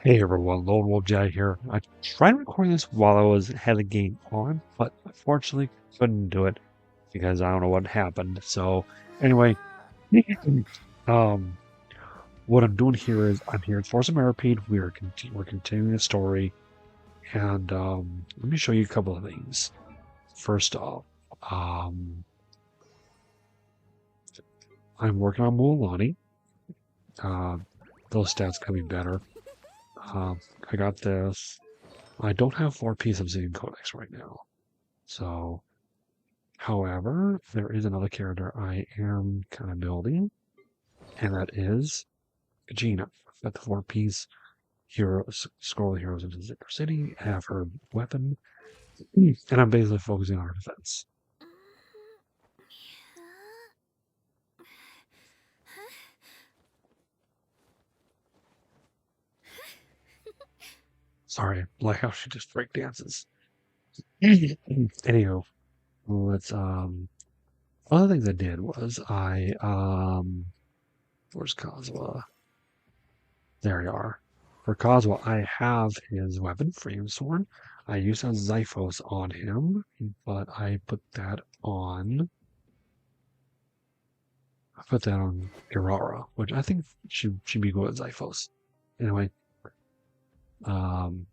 Hey everyone, Lone Wolf Jedi here. I tried recording this while I had the game on, but unfortunately couldn't do it because I don't know what happened. So anyway, um, what I'm doing here is I'm here at Force of Maripede. We're continuing the story, and let me show you a couple of things. First off, um, I'm working on Mualani. Uh, those stats could be better. Um, I got this. I don't have 4 Ps of Zen Codex right now, so. However, there is another character I am kind of building, and that is Gina. Got the 4 Ps hero scroll heroes into Zinder City, have her weapon, and I'm basically focusing on her defense. Sorry, like how she just break dances. Anywho, let's other things I did was where's Kozwa? There you are. For Kozwa, I have his weapon, Freedom Sword. I used a Zyphos on him, but I put that on Irara, which I think should be good at Zyphos. Anyway, um,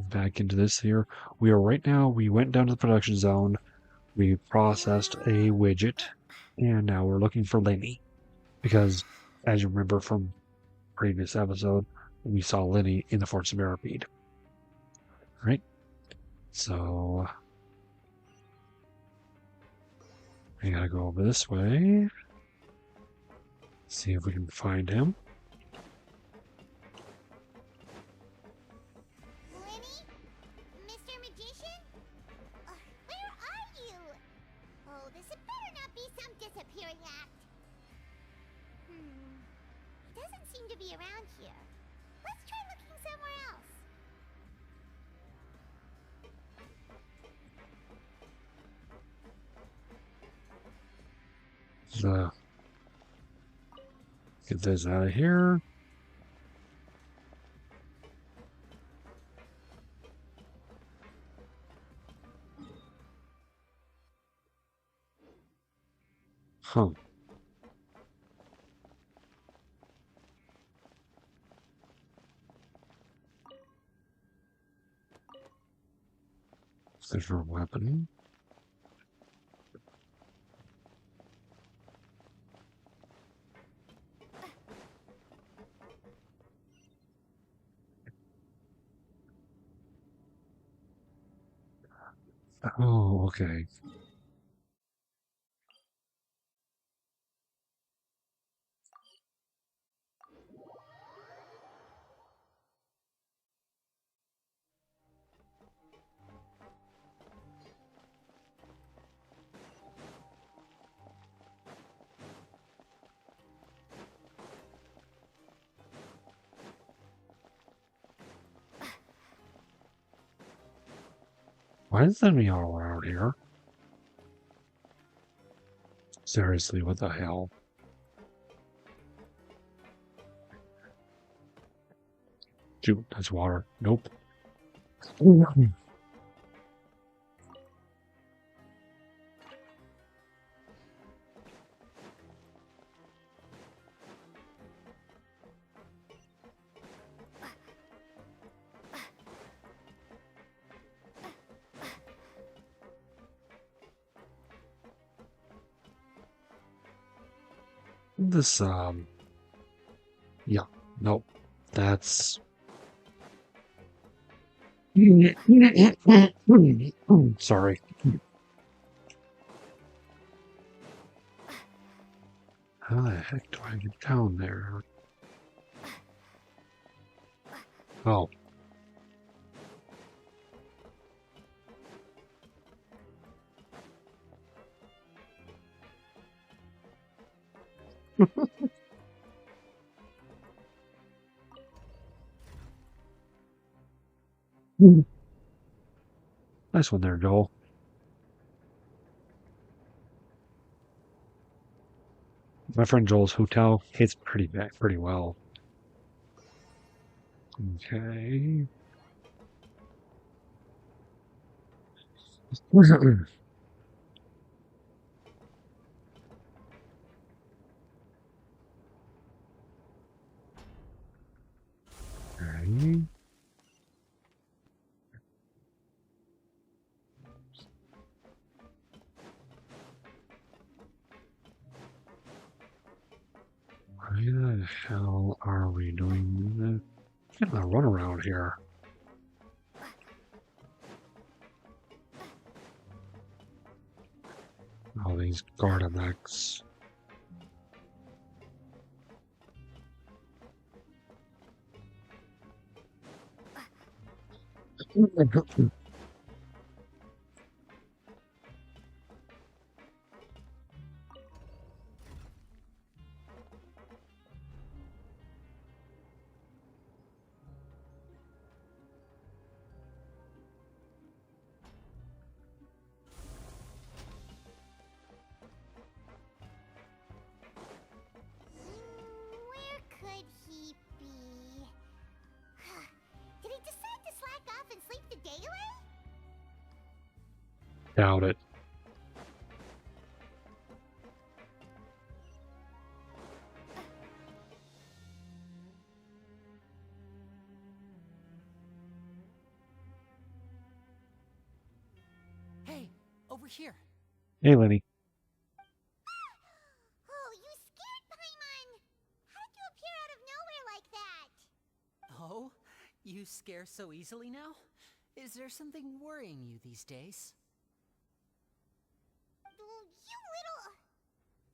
back into this here. We went down to the production zone, we processed a widget, and now we're looking for Lenny. Because, as you remember from previous episode, we saw Lenny in the Forts of Maripede. Right? So, we gotta go over this way. See if we can find him. Lenny? Mr. Magician? Where are you? Oh, this had better not be some disappearing act. He doesn't seem to be around here. Let's try looking somewhere else. So, get this out of here. Huh. There's her weapon. Oh, okay. Why is there me all around here? Seriously, what the hell? Dude, that's water. Nope. This, yeah, nope. That's. Sorry. How the heck do I get down there? Oh. Nice one there, Joel. My friend Joel's hotel hits pretty well. Okay. Okay. Why the hell are we doing this? Getting a run around here. All these Gardemex. Where could he be? Did he decide to slack off and sleep the day away? Doubt it. Hey, over here. Hey, Lenny. Oh, you scared Paimon! How did you appear out of nowhere like that? Oh, you scare so easily now? Is there something worrying you these days? You little...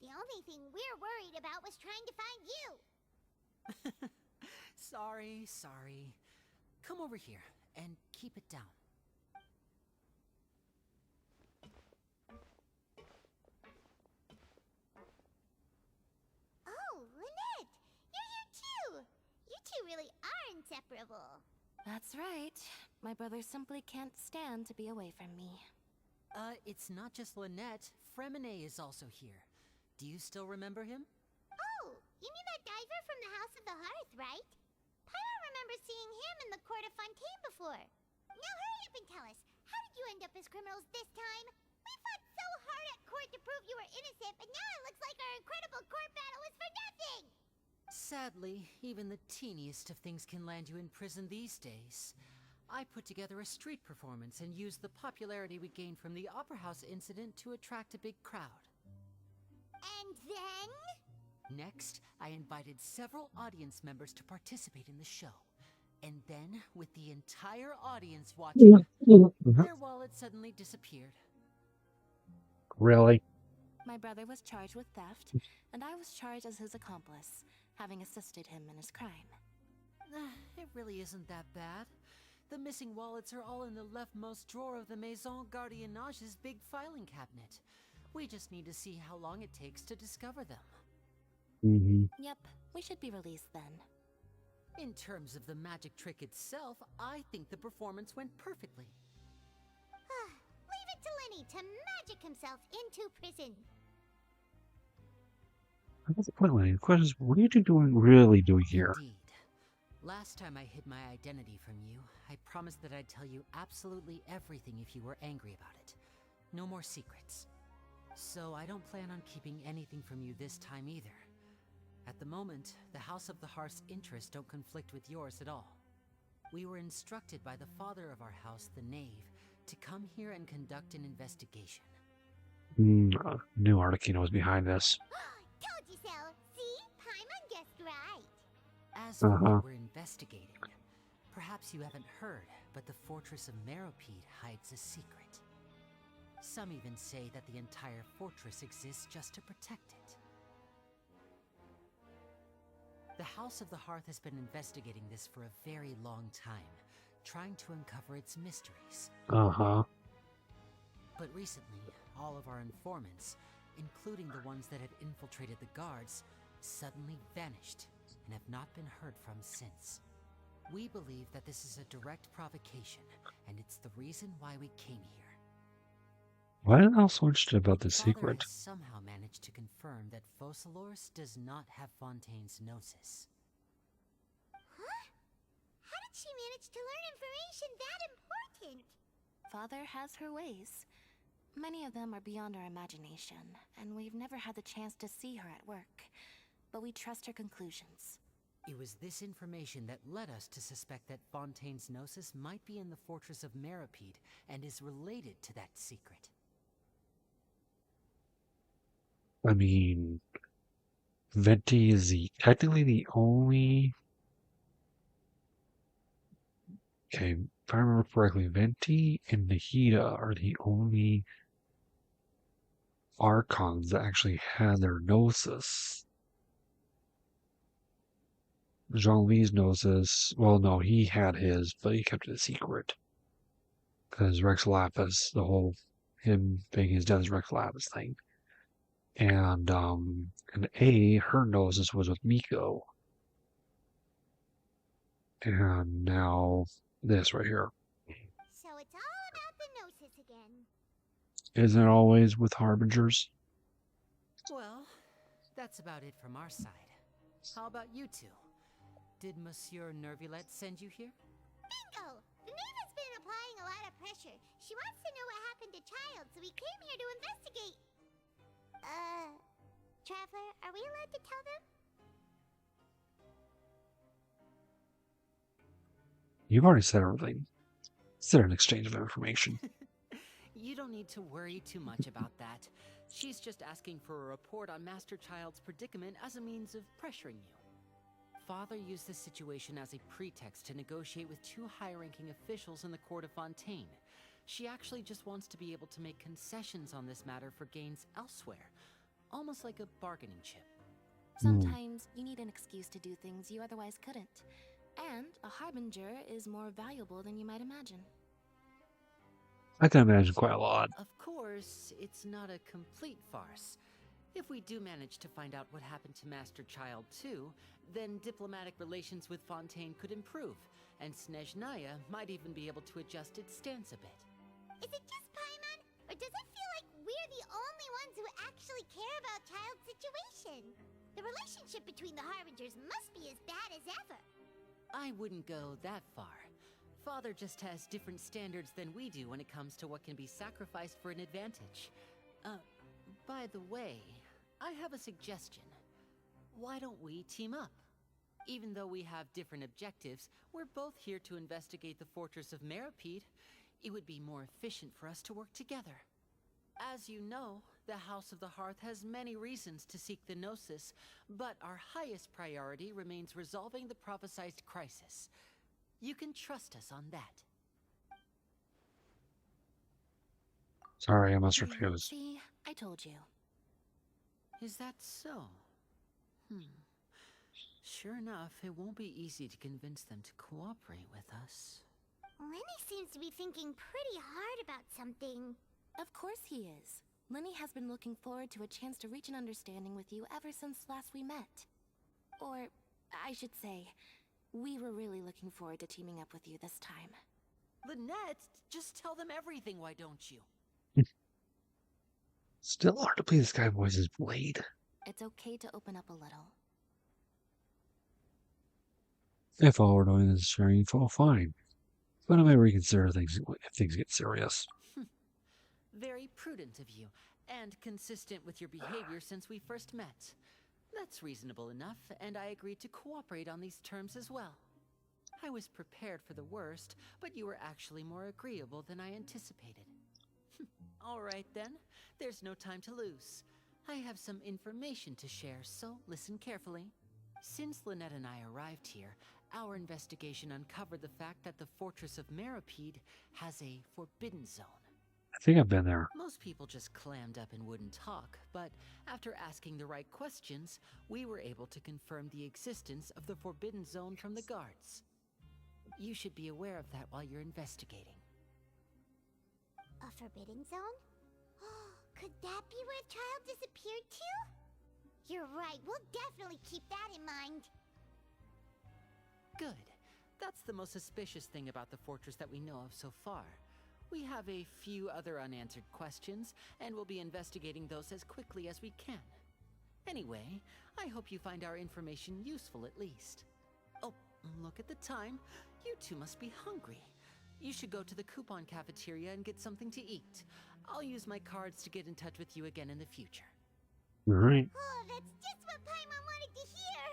The only thing we're worried about was trying to find you. Sorry. Come over here and keep it down. Oh, Lynette! You're here too! You two really are inseparable. That's right. My brother simply can't stand to be away from me. It's not just Lynette. Fremine is also here. Do you still remember him? Oh, you mean that diver from the House of the Hearth, right? Paimon remembers seeing him in the court of Fontaine before. Now hurry up and tell us, how did you end up as criminals this time? We fought so hard at court to prove you were innocent, but now it looks like our incredible court battle was for nothing! Sadly, even the teeniest of things can land you in prison these days. I put together a street performance and used the popularity we gained from the Opera House incident to attract a big crowd. And then? Next, I invited several audience members to participate in the show. And then, with the entire audience watching, their wallet suddenly disappeared. Really? My brother was charged with theft, and I was charged as his accomplice, having assisted him in his crime. It really isn't that bad. The missing wallets are all in the leftmost drawer of the Maison Gardiennage's big filing cabinet. We just need to see how long it takes to discover them. Mm-hmm. Yep, we should be released then. In terms of the magic trick itself, I think the performance went perfectly. Leave it to Lenny to magic himself into prison. What's the point, Lenny? The question is, what are you two really doing here? Indeed. Last time I hid my identity from you, I promised that I'd tell you absolutely everything if you were angry about it. No more secrets. So I don't plan on keeping anything from you this time either. At the moment, the House of the Hearth's interests don't conflict with yours at all. We were instructed by the father of our house, the Knave, to come here and conduct an investigation. Knew Articuno was behind this. Told you so. See? Paimon guessed right. As for what we're investigating, perhaps you haven't heard, but the fortress of Meropide hides a secret. Some even say that the entire fortress exists just to protect it. The House of the Hearth has been investigating this for a very long time, trying to uncover its mysteries. But recently, all of our informants, including the ones that had infiltrated the guards, suddenly vanished and have not been heard from since. We believe that this is a direct provocation, and it's the reason why we came here. Why did I so interested about the Father secret? has somehow managed to confirm that Focalors does not have Fontaine's gnosis. Huh? How she manage to learn information that important? Father has her ways. Many of them are beyond our imagination, and we've never had the chance to see her at work. But we trust her conclusions. It was this information that led us to suspect that Fontaine's Gnosis might be in the fortress of Meripede and is related to that secret. I mean, Venti is technically the only. Okay, if I remember correctly, Venti and Nahida are the only Archons that actually had their Gnosis. Jean-Louis' Gnosis, well, no, he had his, but he kept it a secret. Because Rex Lapis, the whole, him being his dad's Rex Lapis thing. And her Gnosis was with Miko. And now this right here. So it's all about the Gnosis again. Isn't it always with Harbingers? Well, that's about it from our side. How about you two? Did Monsieur Nervulette send you here? Bingo! The maid has been applying a lot of pressure. She wants to know what happened to Child, so we came here to investigate. Traveler, are we allowed to tell them? You've already said everything. Is there an exchange of information? You don't need to worry too much about that. She's just asking for a report on Master Child's predicament as a means of pressuring you. Father used this situation as a pretext to negotiate with two high-ranking officials in the court of Fontaine. She actually just wants to be able to make concessions on this matter for gains elsewhere, almost like a bargaining chip. Sometimes you need an excuse to do things you otherwise couldn't. And a harbinger is more valuable than you might imagine. I can imagine quite a lot. Of course, it's not a complete farce. If we do manage to find out what happened to Master Child too, then diplomatic relations with Fontaine could improve, and Snezhnaya might even be able to adjust its stance a bit. Is it just Paimon, or does it feel like we're the only ones who actually care about Child's situation? The relationship between the Harbingers must be as bad as ever. I wouldn't go that far. Father just has different standards than we do when it comes to what can be sacrificed for an advantage. By the way, I have a suggestion. Why don't we team up? Even though we have different objectives, we're both here to investigate the fortress of Meripede. It would be more efficient for us to work together. As you know, the House of the Hearth has many reasons to seek the Gnosis, but our highest priority remains resolving the prophesied crisis. You can trust us on that. Sorry, I must refuse. See, I told you. Is that so? Sure enough, it won't be easy to convince them to cooperate with us. Lenny seems to be thinking pretty hard about something. Of course he is. Lenny has been looking forward to a chance to reach an understanding with you ever since last we met. Or, I should say, we were really looking forward to teaming up with you this time. Lynette, just tell them everything, why don't you? Still hard to believe this guy voices Blade. It's okay to open up a little. If all we're doing is sharing info, fine. But I may reconsider things if things get serious. Very prudent of you, and consistent with your behavior since we first met. That's reasonable enough, and I agreed to cooperate on these terms as well. I was prepared for the worst, but you were actually more agreeable than I anticipated. All right then, there's no time to lose. I have some information to share, so listen carefully. Since Lynette and I arrived here, our investigation uncovered the fact that the fortress of Meripede has a forbidden zone. I think I've been there. Most people just clammed up and wouldn't talk, but after asking the right questions, we were able to confirm the existence of the forbidden zone from the guards. You should be aware of that while you're investigating. A forbidden zone? Could that be where Child disappeared to? You're right, we'll definitely keep that in mind. Good. That's the most suspicious thing about the fortress that we know of so far. We have a few other unanswered questions, and we'll be investigating those as quickly as we can. Anyway, I hope you find our information useful at least. Oh, Look at the time. You two must be hungry. You should go to the coupon cafeteria and get something to eat. I'll use my cards to get in touch with you again in the future. All right. Oh, that's just what Paimon wanted to hear.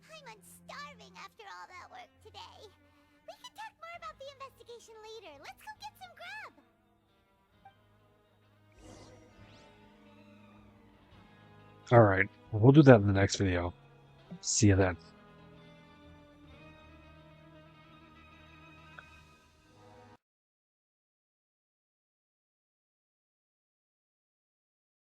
Paimon's starving after all that work today. We can talk more about the investigation later. Let's go get some grub. All right. We'll do that in the next video. See you then.